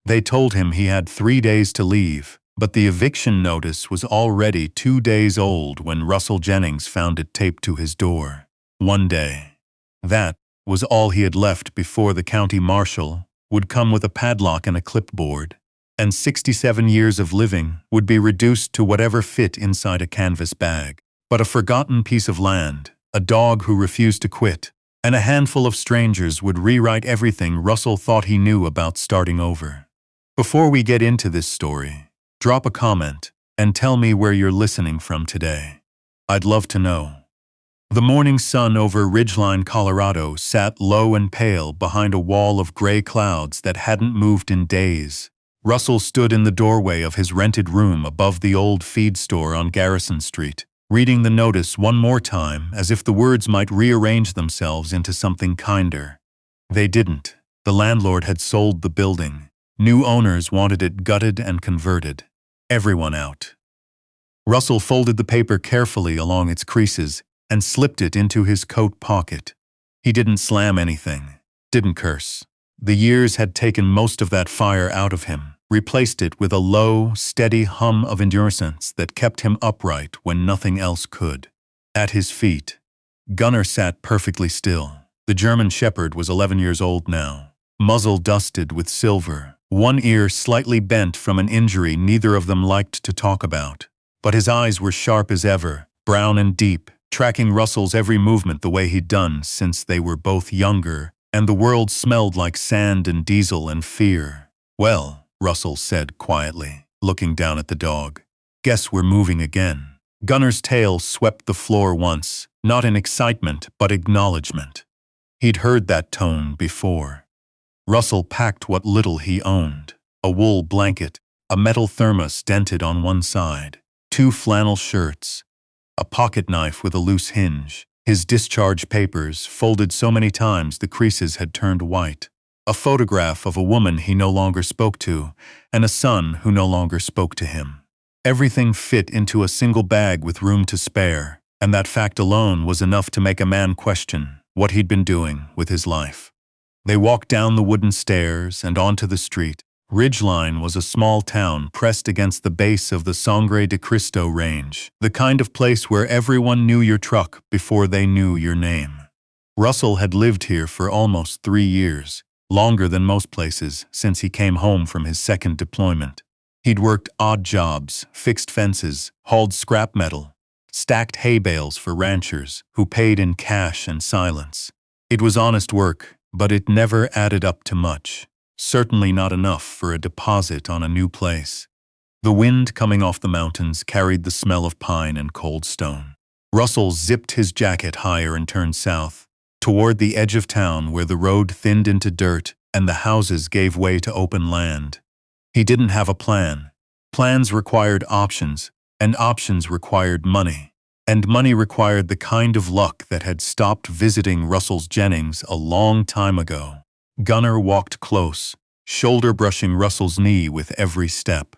They told him he had 3 days to leave, but the eviction notice was already 2 days old when Russell Jennings found it taped to his door. 1 day. That was all he had left before the county marshal would come with a padlock and a clipboard, and 67 years of living would be reduced to whatever fit inside a canvas bag. But a forgotten piece of land, a dog who refused to quit, and a handful of strangers would rewrite everything Russell thought he knew about starting over. Before we get into this story, drop a comment and tell me where you're listening from today. I'd love to know. The morning sun over Ridgeline, Colorado, sat low and pale behind a wall of gray clouds that hadn't moved in days. Russell stood in the doorway of his rented room above the old feed store on Garrison Street, reading the notice one more time as if the words might rearrange themselves into something kinder. They didn't. The landlord had sold the building. New owners wanted it gutted and converted. Everyone out. Russell folded the paper carefully along its creases and slipped it into his coat pocket. He didn't slam anything, didn't curse. The years had taken most of that fire out of him, replaced it with a low, steady hum of endurance that kept him upright when nothing else could. At his feet, Gunnar sat perfectly still. The German shepherd was 11 years old now, muzzle dusted with silver, one ear slightly bent from an injury neither of them liked to talk about. But his eyes were sharp as ever, brown and deep, tracking Russell's every movement the way he'd done since they were both younger, and the world smelled like sand and diesel and fear. "Well," Russell said quietly, looking down at the dog, "guess we're moving again." Gunnar's tail swept the floor once, not in excitement but acknowledgement. He'd heard that tone before. Russell packed what little he owned: a wool blanket, a metal thermos dented on one side, 2 flannel shirts, a pocket knife with a loose hinge, his discharge papers folded so many times the creases had turned white, a photograph of a woman he no longer spoke to, and a son who no longer spoke to him. Everything fit into a single bag with room to spare, and that fact alone was enough to make a man question what he'd been doing with his life. They walked down the wooden stairs and onto the street. Ridgeline was a small town pressed against the base of the Sangre de Cristo Range, the kind of place where everyone knew your truck before they knew your name. Russell had lived here for almost 3 years, longer than most places since he came home from his second deployment. He'd worked odd jobs, fixed fences, hauled scrap metal, stacked hay bales for ranchers who paid in cash and silence. It was honest work, but it never added up to much. Certainly not enough for a deposit on a new place. The wind coming off the mountains carried the smell of pine and cold stone. Russell zipped his jacket higher and turned south, toward the edge of town where the road thinned into dirt and the houses gave way to open land. He didn't have a plan. Plans required options, and options required money. And money required the kind of luck that had stopped visiting Russell's Jennings a long time ago. Gunnar walked close, shoulder brushing Russell's knee with every step.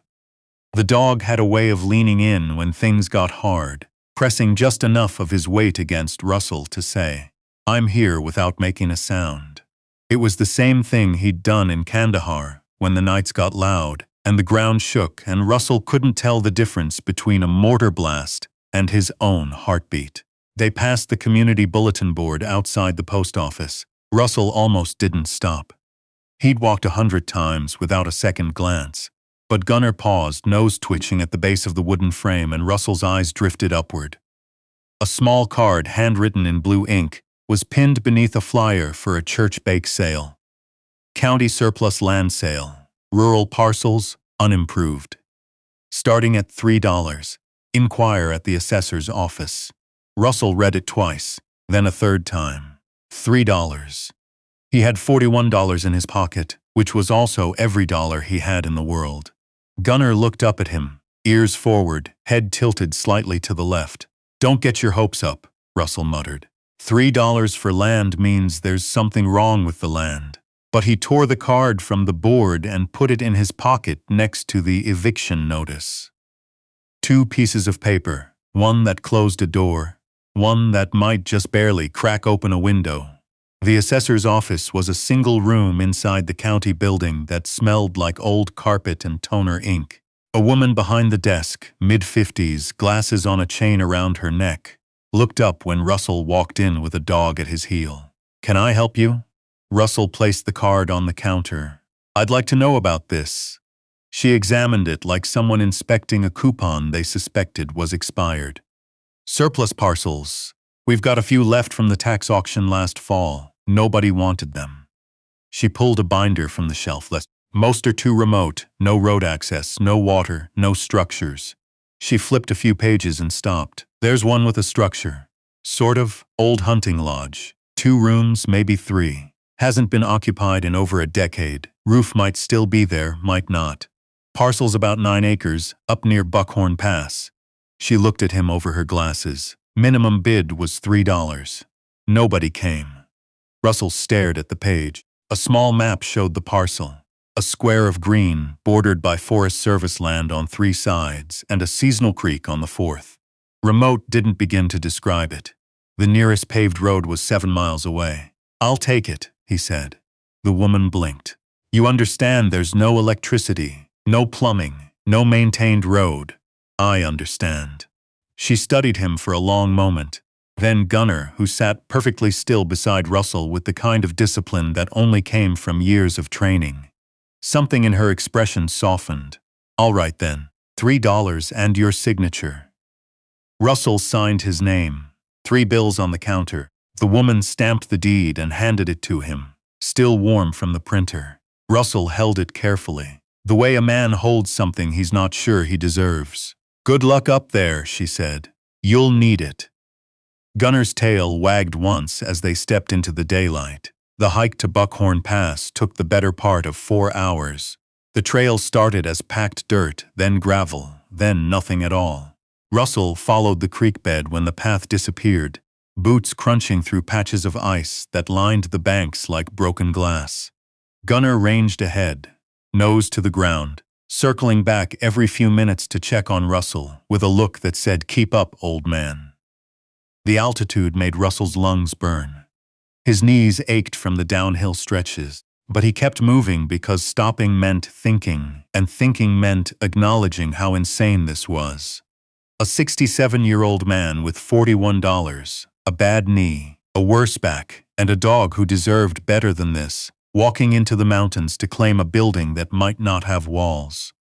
The dog had a way of leaning in when things got hard, pressing just enough of his weight against Russell to say, "I'm here," without making a sound. It was the same thing he'd done in Kandahar when the nights got loud and the ground shook and Russell couldn't tell the difference between a mortar blast and his own heartbeat. They passed the community bulletin board outside the post office. Russell almost didn't stop. He'd walked 100 times without a second glance, but Gunnar paused, nose twitching at the base of the wooden frame, and Russell's eyes drifted upward. A small card, handwritten in blue ink, was pinned beneath a flyer for a church bake sale. County surplus land sale. Rural parcels, unimproved. Starting at $3. Inquire at the assessor's office. Russell read it twice, then a third time. $3. He had $41 in his pocket, which was also every dollar he had in the world. Gunnar looked up at him, ears forward, head tilted slightly to the left. "Don't get your hopes up," Russell muttered. $3 for land means there's something wrong with the land. But he tore the card from the board and put it in his pocket next to the eviction notice. 2 pieces of paper, one that closed a door, one that might just barely crack open a window. The assessor's office was a single room inside the county building that smelled like old carpet and toner ink. A woman behind the desk, mid-50s, glasses on a chain around her neck, looked up when Russell walked in with a dog at his heel. "Can I help you?" Russell placed the card on the counter. "I'd like to know about this." She examined it like someone inspecting a coupon they suspected was expired. "Surplus parcels. We've got a few left from the tax auction last fall. Nobody wanted them." She pulled a binder from the shelf. "Most are too remote, no road access, no water, no structures." She flipped a few pages and stopped. "There's one with a structure. Sort of, old hunting lodge. 2 rooms, maybe 3. Hasn't been occupied in over a decade. Roof might still be there, might not. Parcel's about 9 acres, up near Buckhorn Pass." She looked at him over her glasses. Minimum bid was $3. Nobody came. Russell stared at the page. A small map showed the parcel. A square of green, bordered by Forest Service land on 3 sides, and a seasonal creek on the 4th. Remote didn't begin to describe it. The nearest paved road was 7 miles away. "I'll take it," he said. The woman blinked. "You understand there's no electricity, no plumbing, no maintained road." "I understand." She studied him for a long moment. Then Gunnar, who sat perfectly still beside Russell with the kind of discipline that only came from years of training. Something in her expression softened. "All right then, $3 and your signature." Russell signed his name. 3 bills on the counter. The woman stamped the deed and handed it to him, still warm from the printer. Russell held it carefully, the way a man holds something he's not sure he deserves. "Good luck up there," she said. "You'll need it." Gunnar's tail wagged once as they stepped into the daylight. The hike to Buckhorn Pass took the better part of 4 hours. The trail started as packed dirt, then gravel, then nothing at all. Russell followed the creek bed when the path disappeared, boots crunching through patches of ice that lined the banks like broken glass. Gunnar ranged ahead, nose to the ground, circling back every few minutes to check on Russell with a look that said, "Keep up, old man." The altitude made Russell's lungs burn. His knees ached from the downhill stretches, but he kept moving because stopping meant thinking, and thinking meant acknowledging how insane this was. A 67-year-old man with $41, a bad knee, a worse back, and a dog who deserved better than this, walking into the mountains to claim a building that might not have walls.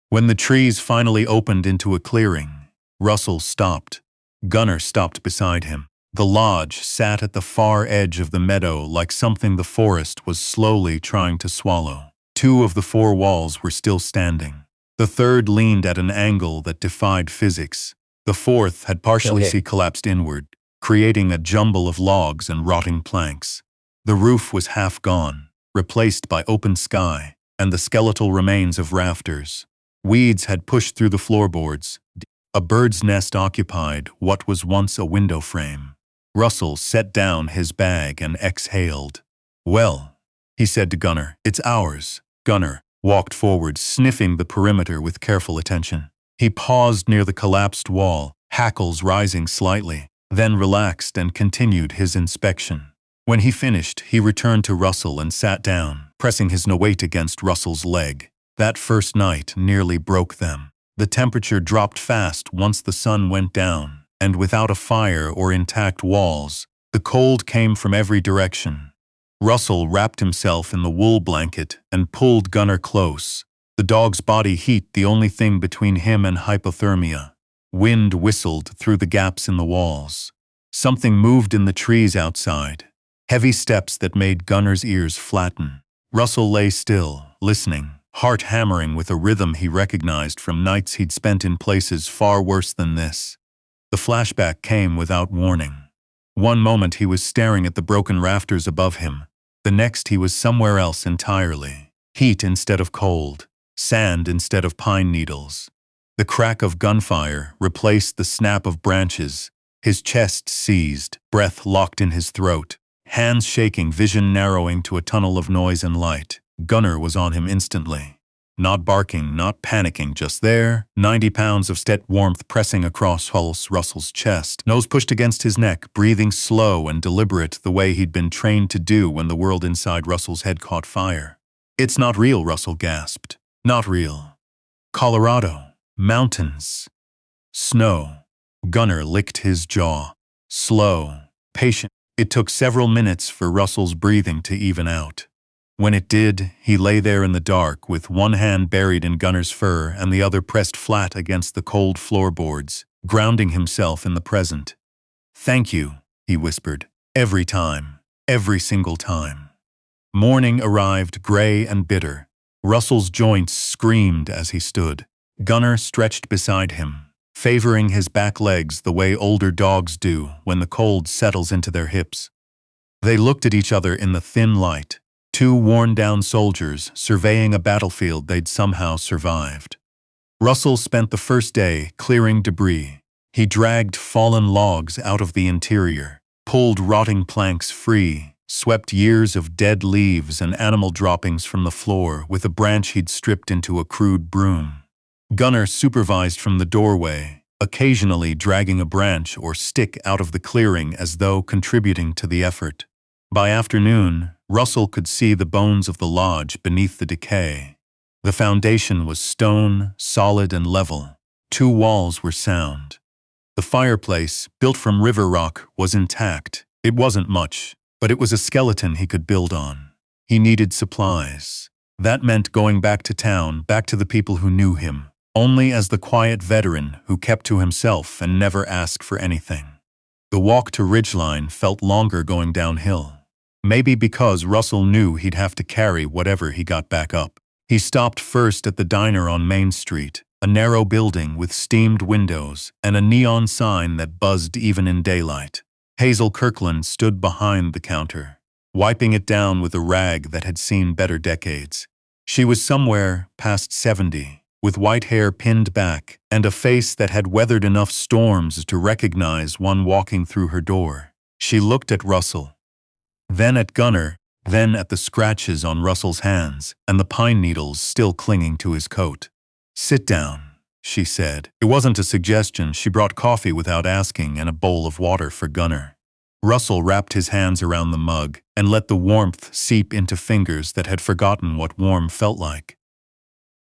When the trees finally opened into a clearing, Russell stopped. Gunnar stopped beside him. The lodge sat at the far edge of the meadow like something the forest was slowly trying to swallow. 2 of the 4 walls were still standing. The 3rd leaned at an angle that defied physics. The 4th had partially collapsed inward, creating a jumble of logs and rotting planks. The roof was half gone, replaced by open sky and the skeletal remains of rafters. Weeds had pushed through the floorboards. A bird's nest occupied what was once a window frame. Russell set down his bag and exhaled. "Well," he said to Gunnar, "it's ours." Gunnar walked forward, sniffing the perimeter with careful attention. He paused near the collapsed wall, hackles rising slightly, then relaxed and continued his inspection. When he finished, he returned to Russell and sat down, pressing his weight against Russell's leg. That first night nearly broke them. The temperature dropped fast once the sun went down, and without a fire or intact walls, the cold came from every direction. Russell wrapped himself in the wool blanket and pulled Gunnar close, the dog's body heat the only thing between him and hypothermia. Wind whistled through the gaps in the walls. Something moved in the trees outside, heavy steps that made Gunnar's ears flatten. Russell lay still, listening, heart hammering with a rhythm he recognized from nights he'd spent in places far worse than this. The flashback came without warning. One moment he was staring at the broken rafters above him. The next he was somewhere else entirely. Heat instead of cold, sand instead of pine needles. The crack of gunfire replaced the snap of branches. His chest seized, breath locked in his throat, hands shaking, vision narrowing to a tunnel of noise and light. Gunnar was on him instantly. Not barking, not panicking, just there, 90 pounds of steady warmth pressing across Russell's chest, nose pushed against his neck, breathing slow and deliberate the way he'd been trained to do when the world inside Russell's head caught fire. "It's not real," Russell gasped. "Not real. Colorado. Mountains. Snow." Gunnar licked his jaw. Slow, patient. It took several minutes for Russell's breathing to even out. When it did, he lay there in the dark with one hand buried in Gunnar's fur and the other pressed flat against the cold floorboards, grounding himself in the present. "Thank you," he whispered. "Every time. Every single time." Morning arrived, gray and bitter. Russell's joints screamed as he stood. Gunnar stretched beside him, favoring his back legs the way older dogs do when the cold settles into their hips. They looked at each other in the thin light, two worn-down soldiers surveying a battlefield they'd somehow survived. Russell spent the first day clearing debris. He dragged fallen logs out of the interior, pulled rotting planks free, swept years of dead leaves and animal droppings from the floor with a branch he'd stripped into a crude broom. Gunnar supervised from the doorway, occasionally dragging a branch or stick out of the clearing as though contributing to the effort. By afternoon, Russell could see the bones of the lodge beneath the decay. The foundation was stone, solid and level. Two walls were sound. The fireplace, built from river rock, was intact. It wasn't much, but it was a skeleton he could build on. He needed supplies. That meant going back to town, back to the people who knew him, only as the quiet veteran who kept to himself and never asked for anything. The walk to Ridgeline felt longer going downhill. Maybe because Russell knew he'd have to carry whatever he got back up. He stopped first at the diner on Main Street, a narrow building with steamed windows and a neon sign that buzzed even in daylight. Hazel Kirkland stood behind the counter, wiping it down with a rag that had seen better decades. She was somewhere past 70, with white hair pinned back and a face that had weathered enough storms to recognize one walking through her door. She looked at Russell, then at Gunnar, then at the scratches on Russell's hands and the pine needles still clinging to his coat. "Sit down," she said. It wasn't a suggestion. She brought coffee without asking and a bowl of water for Gunnar. Russell wrapped his hands around the mug and let the warmth seep into fingers that had forgotten what warm felt like.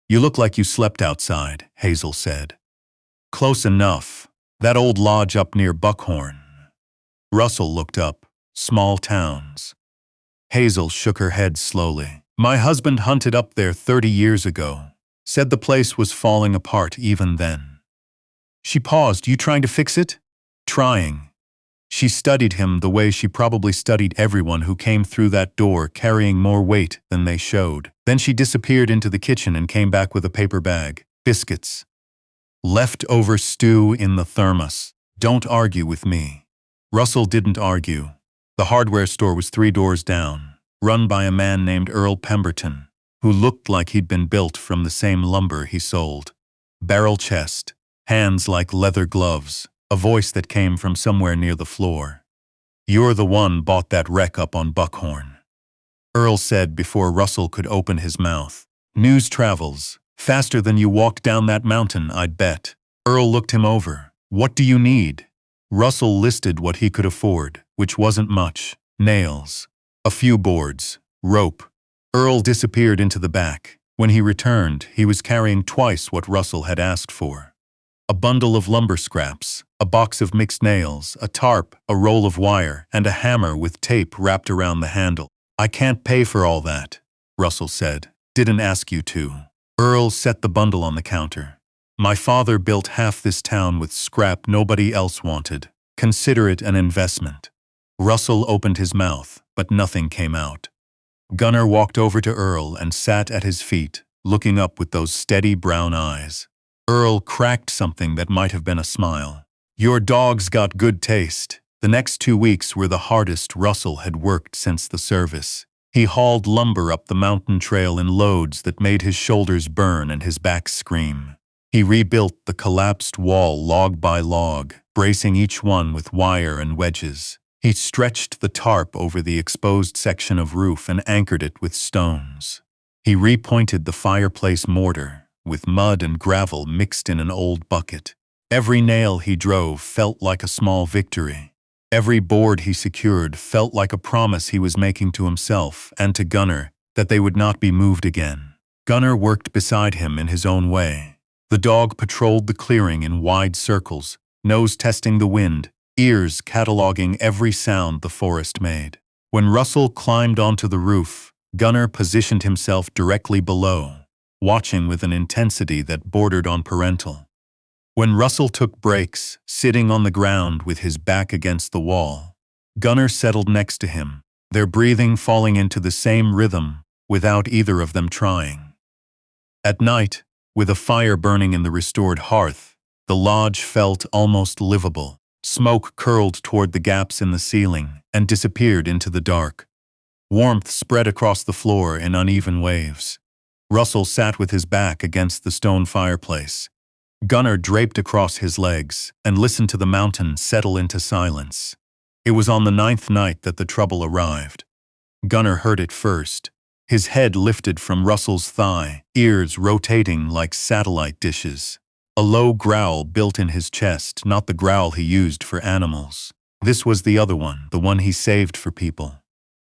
"You look like you slept outside," Hazel said. "Close enough. That old lodge up near Buckhorn." Russell looked up. Small towns. Hazel shook her head slowly. "My husband hunted up there 30 years ago. Said the place was falling apart even then." She paused. "You trying to fix it?" "Trying." She studied him the way she probably studied everyone who came through that door carrying more weight than they showed. Then she disappeared into the kitchen and came back with a paper bag. "Biscuits. Leftover stew in the thermos. Don't argue with me." Russell didn't argue. The hardware store was 3 doors down, run by a man named Earl Pemberton, who looked like he'd been built from the same lumber he sold. Barrel chest, hands like leather gloves, a voice that came from somewhere near the floor. "You're the one bought that wreck up on Buckhorn," Earl said before Russell could open his mouth. "News travels. Faster than you walked down that mountain, I'd bet." Earl looked him over. "What do you need?" Russell listed what he could afford, which wasn't much. Nails, a few boards, rope. Earl disappeared into the back. When he returned, he was carrying twice what Russell had asked for. A bundle of lumber scraps, a box of mixed nails, a tarp, a roll of wire, and a hammer with tape wrapped around the handle. "I can't pay for all that," Russell said. "Didn't ask you to." Earl set the bundle on the counter. "My father built half this town with scrap nobody else wanted. Consider it an investment." Russell opened his mouth, but nothing came out. Gunnar walked over to Earl and sat at his feet, looking up with those steady brown eyes. Earl cracked something that might have been a smile. "Your dog's got good taste." The next 2 weeks were the hardest Russell had worked since the service. He hauled lumber up the mountain trail in loads that made his shoulders burn and his back scream. He rebuilt the collapsed wall log by log, bracing each one with wire and wedges. He stretched the tarp over the exposed section of roof and anchored it with stones. He repointed the fireplace mortar, with mud and gravel mixed in an old bucket. Every nail he drove felt like a small victory. Every board he secured felt like a promise he was making to himself and to Gunnar that they would not be moved again. Gunnar worked beside him in his own way. The dog patrolled the clearing in wide circles, nose testing the wind, ears cataloging every sound the forest made. When Russell climbed onto the roof, Gunnar positioned himself directly below, watching with an intensity that bordered on parental. When Russell took breaks, sitting on the ground with his back against the wall, Gunnar settled next to him, their breathing falling into the same rhythm without either of them trying. At night, with a fire burning in the restored hearth, the lodge felt almost livable. Smoke curled toward the gaps in the ceiling and disappeared into the dark. Warmth spread across the floor in uneven waves. Russell sat with his back against the stone fireplace. Gunnar draped across his legs and listened to the mountain settle into silence. It was on the 9th night that the trouble arrived. Gunnar heard it first. His head lifted from Russell's thigh, ears rotating like satellite dishes. A low growl built in his chest, not the growl he used for animals. This was the other one, the one he saved for people.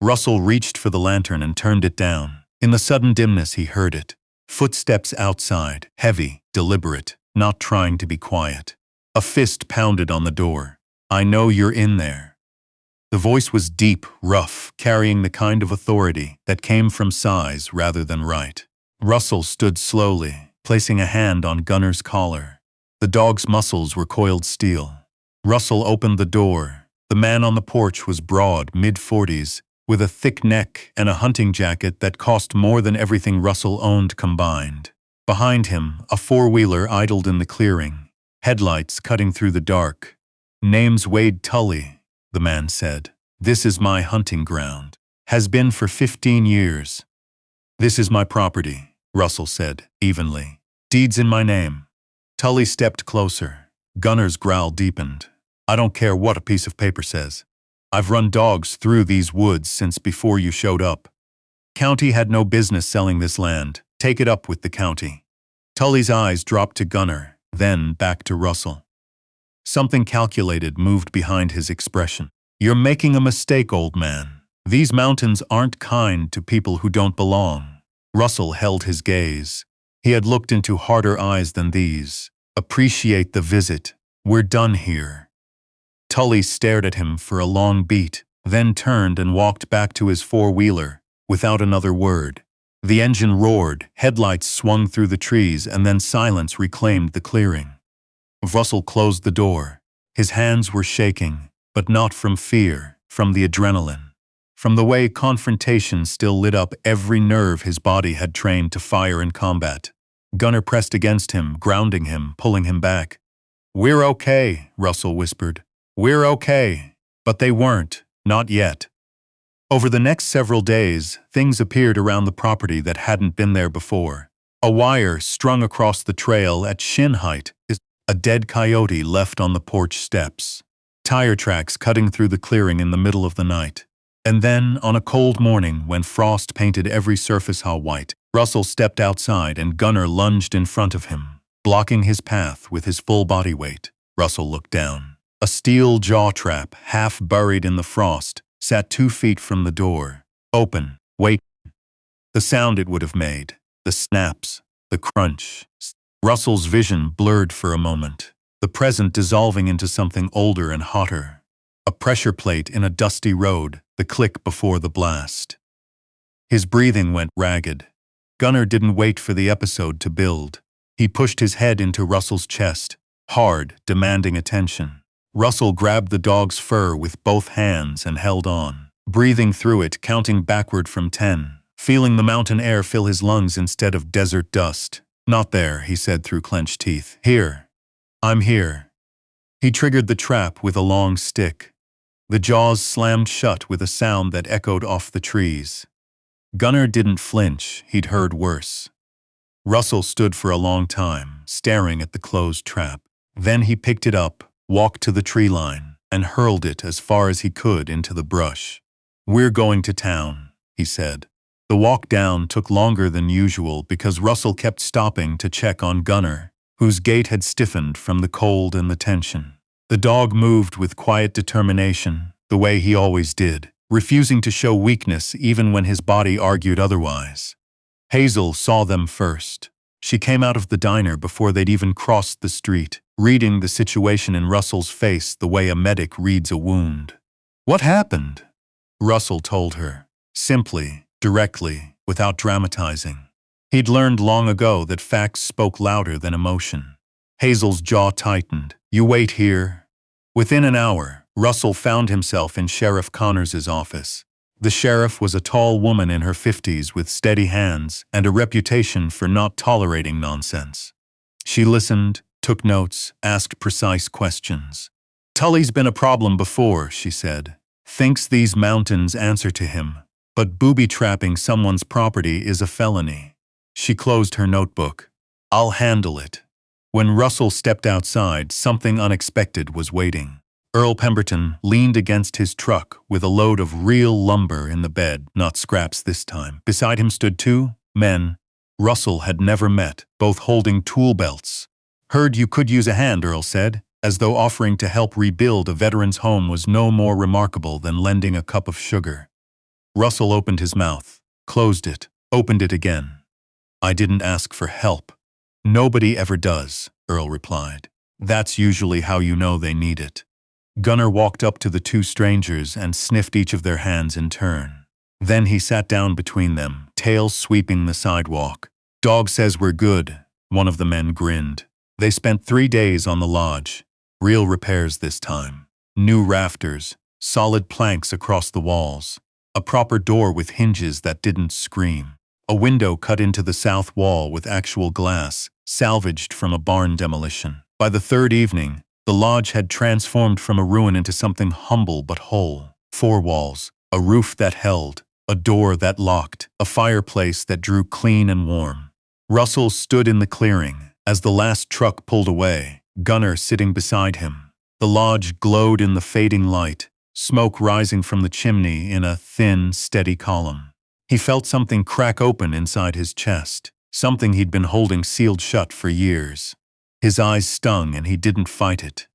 Russell reached for the lantern and turned it down. In the sudden dimness he heard it. Footsteps outside, heavy, deliberate, not trying to be quiet. A fist pounded on the door. "I know you're in there." The voice was deep, rough, carrying the kind of authority that came from size rather than right. Russell stood slowly, placing a hand on Gunnar's collar. The dog's muscles were coiled steel. Russell opened the door. The man on the porch was broad, mid-40s, with a thick neck and a hunting jacket that cost more than everything Russell owned combined. Behind him, a four-wheeler idled in the clearing, headlights cutting through the dark. "Name's Wade Tully," the man said. "This is my hunting ground. Has been for 15 years. This is my property," Russell said, evenly. "Deeds in my name." Tully stepped closer. Gunnar's growl deepened. "I don't care what a piece of paper says. I've run dogs through these woods since before you showed up. County had no business selling this land. Take it up with the county." Tully's eyes dropped to Gunnar, then back to Russell. Something calculated moved behind his expression. "You're making a mistake, old man. These mountains aren't kind to people who don't belong." Russell held his gaze. He had looked into harder eyes than these. "Appreciate the visit. We're done here." Tully stared at him for a long beat, then turned and walked back to his four-wheeler, without another word. The engine roared, headlights swung through the trees, and then silence reclaimed the clearing. Russell closed the door. His hands were shaking, but not from fear, from the adrenaline. From the way confrontation still lit up every nerve his body had trained to fire in combat. Gunnar pressed against him, grounding him, pulling him back. "We're okay," Russell whispered. "We're okay." But they weren't, not yet. Over the next several days, things appeared around the property that hadn't been there before. A wire strung across the trail at shin height, a dead coyote left on the porch steps, tire tracks cutting through the clearing in the middle of the night. And then, on a cold morning when frost painted every surface how white, Russell stepped outside and Gunnar lunged in front of him, blocking his path with his full body weight. Russell looked down. A steel jaw trap, half buried in the frost, sat 2 feet from the door. Open. Wait. The sound it would have made. The snaps. The crunch. Russell's vision blurred for a moment, the present dissolving into something older and hotter. A pressure plate in a dusty road, the click before the blast. His breathing went ragged. Gunnar didn't wait for the episode to build. He pushed his head into Russell's chest, hard, demanding attention. Russell grabbed the dog's fur with both hands and held on, breathing through it, counting backward from 10, feeling the mountain air fill his lungs instead of desert dust. "Not there," he said through clenched teeth. "Here. I'm here." He triggered the trap with a long stick. The jaws slammed shut with a sound that echoed off the trees. Gunnar didn't flinch, he'd heard worse. Russell stood for a long time, staring at the closed trap. Then he picked it up, walked to the tree line, and hurled it as far as he could into the brush. "We're going to town," he said. The walk down took longer than usual because Russell kept stopping to check on Gunnar, whose gait had stiffened from the cold and the tension. The dog moved with quiet determination, the way he always did, refusing to show weakness even when his body argued otherwise. Hazel saw them first. She came out of the diner before they'd even crossed the street, reading the situation in Russell's face the way a medic reads a wound. "What happened?" Russell told her, simply, directly, without dramatizing. He'd learned long ago that facts spoke louder than emotion. Hazel's jaw tightened. "You wait here." Within an hour, Russell found himself in Sheriff Connors's office. The sheriff was a tall woman in her 50s with steady hands and a reputation for not tolerating nonsense. She listened, took notes, asked precise questions. "Tully's been a problem before," she said. "Thinks these mountains answer to him. But booby-trapping someone's property is a felony." She closed her notebook. "I'll handle it." When Russell stepped outside, something unexpected was waiting. Earl Pemberton leaned against his truck with a load of real lumber in the bed, not scraps this time. Beside him stood two men Russell had never met, both holding tool belts. "Heard you could use a hand," Earl said, as though offering to help rebuild a veteran's home was no more remarkable than lending a cup of sugar. Russell opened his mouth, closed it, opened it again. "I didn't ask for help." "Nobody ever does," Earl replied. "That's usually how you know they need it." Gunnar walked up to the two strangers and sniffed each of their hands in turn. Then he sat down between them, tail sweeping the sidewalk. "Dog says we're good," one of the men grinned. They spent 3 days on the lodge. Real repairs this time. New rafters, solid planks across the walls, a proper door with hinges that didn't scream, a window cut into the south wall with actual glass, salvaged from a barn demolition. By the third evening, the lodge had transformed from a ruin into something humble but whole. 4 walls, a roof that held, a door that locked, a fireplace that drew clean and warm. Russell stood in the clearing as the last truck pulled away, Gunnar sitting beside him. The lodge glowed in the fading light, smoke rising from the chimney in a thin, steady column. He felt something crack open inside his chest, something he'd been holding sealed shut for years. His eyes stung and he didn't fight it.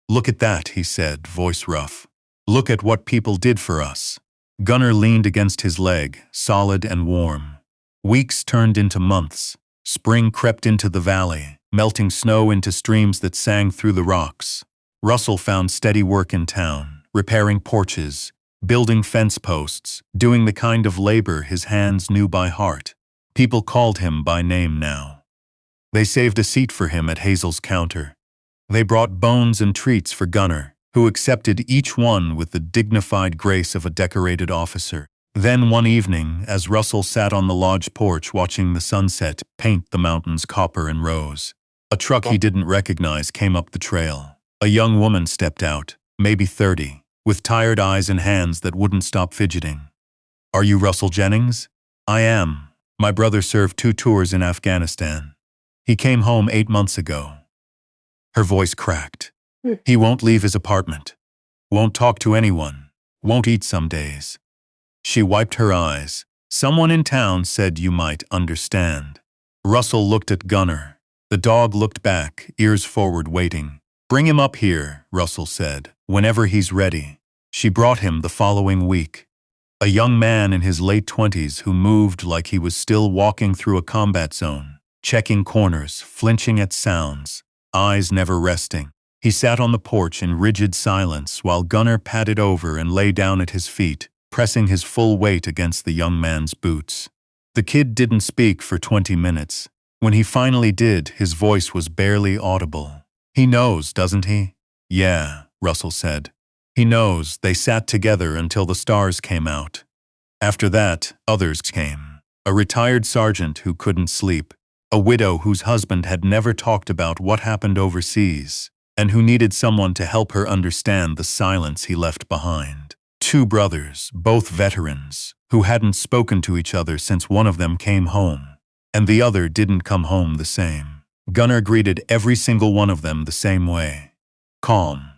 "Look at that," he said, voice rough. "Look at what people did for us." Gunnar leaned against his leg, solid and warm. Weeks turned into months. Spring crept into the valley, melting snow into streams that sang through the rocks. Russell found steady work in town, repairing porches, building fence posts, doing the kind of labor his hands knew by heart. People called him by name now. They saved a seat for him at Hazel's counter. They brought bones and treats for Gunnar, who accepted each one with the dignified grace of a decorated officer. Then one evening, as Russell sat on the lodge porch watching the sunset paint the mountains copper and rose, a truck he didn't recognize came up the trail. A young woman stepped out, maybe 30, with tired eyes and hands that wouldn't stop fidgeting. "Are you Russell Jennings?" "I am. My brother served 2 tours in Afghanistan. He came home 8 months ago." Her voice cracked. "He won't leave his apartment. Won't talk to anyone. Won't eat some days." She wiped her eyes. "Someone in town said you might understand." Russell looked at Gunnar. The dog looked back, ears forward waiting. "Bring him up here," Russell said, "whenever he's ready." She brought him the following week. A young man in his late 20s who moved like he was still walking through a combat zone, checking corners, flinching at sounds, eyes never resting. He sat on the porch in rigid silence while Gunnar padded over and lay down at his feet, pressing his full weight against the young man's boots. The kid didn't speak for 20 minutes. When he finally did, his voice was barely audible. "He knows, doesn't he?" "Yeah," Russell said. "He knows." They sat together until the stars came out. After that, others came. A retired sergeant who couldn't sleep, a widow whose husband had never talked about what happened overseas, and who needed someone to help her understand the silence he left behind. 2 brothers, both veterans, who hadn't spoken to each other since one of them came home, and the other didn't come home the same. Gunnar greeted every single one of them the same way. Calm,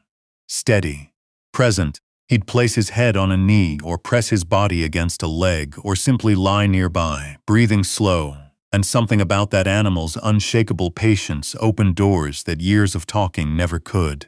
steady, present. He'd place his head on a knee or press his body against a leg or simply lie nearby, breathing slow, and something about that animal's unshakable patience opened doors that years of talking never could.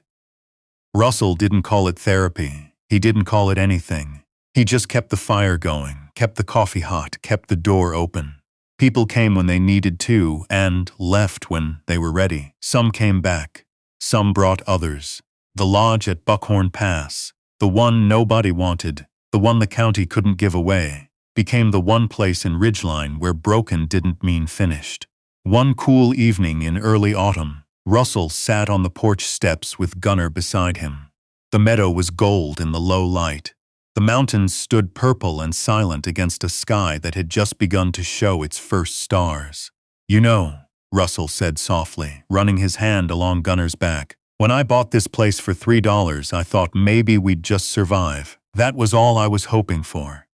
Russell didn't call it therapy. He didn't call it anything. He just kept the fire going, kept the coffee hot, kept the door open. People came when they needed to and left when they were ready. Some came back. Some brought others. The lodge at Buckhorn Pass, the one nobody wanted, the one the county couldn't give away, became the one place in Ridgeline where broken didn't mean finished. One cool evening in early autumn, Russell sat on the porch steps with Gunnar beside him. The meadow was gold in the low light. The mountains stood purple and silent against a sky that had just begun to show its first stars. "You know," Russell said softly, running his hand along Gunnar's back, "when I bought this place for $3, I thought maybe we'd just survive. That was all I was hoping for."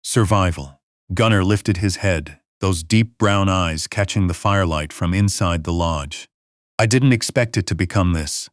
Survival. Gunnar lifted his head, those deep brown eyes catching the firelight from inside the lodge. "I didn't expect it to become this."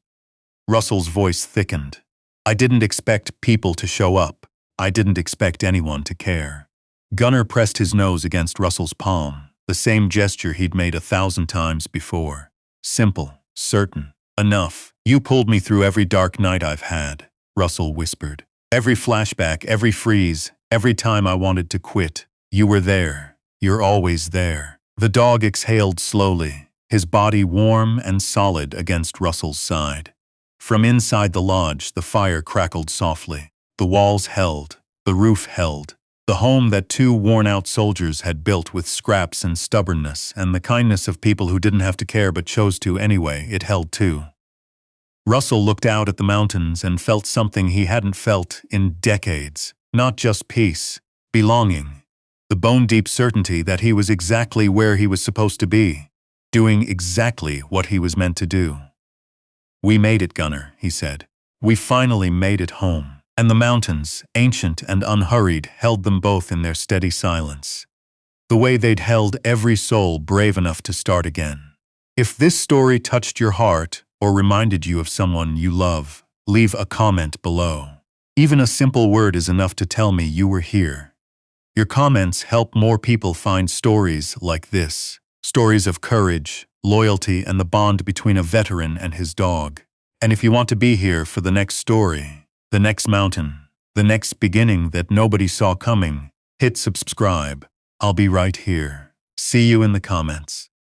Russell's voice thickened. "I didn't expect people to show up. I didn't expect anyone to care." Gunnar pressed his nose against Russell's palm, the same gesture he'd made 1,000 times before. Simple, certain, enough. "You pulled me through every dark night I've had," Russell whispered. "Every flashback, every freeze, every time I wanted to quit. You were there. You're always there." The dog exhaled slowly, his body warm and solid against Russell's side. From inside the lodge, the fire crackled softly. The walls held. The roof held. The home that two worn-out soldiers had built with scraps and stubbornness and the kindness of people who didn't have to care but chose to anyway, it held too. Russell looked out at the mountains and felt something he hadn't felt in decades. Not just peace, belonging. The bone-deep certainty that he was exactly where he was supposed to be, doing exactly what he was meant to do. "We made it, Gunnar," he said. "We finally made it home." And the mountains, ancient and unhurried, held them both in their steady silence. The way they'd held every soul brave enough to start again. If this story touched your heart or reminded you of someone you love, leave a comment below. Even a simple word is enough to tell me you were here. Your comments help more people find stories like this. Stories of courage, loyalty, and the bond between a veteran and his dog. And if you want to be here for the next story, the next mountain, the next beginning that nobody saw coming, hit subscribe. I'll be right here. See you in the comments.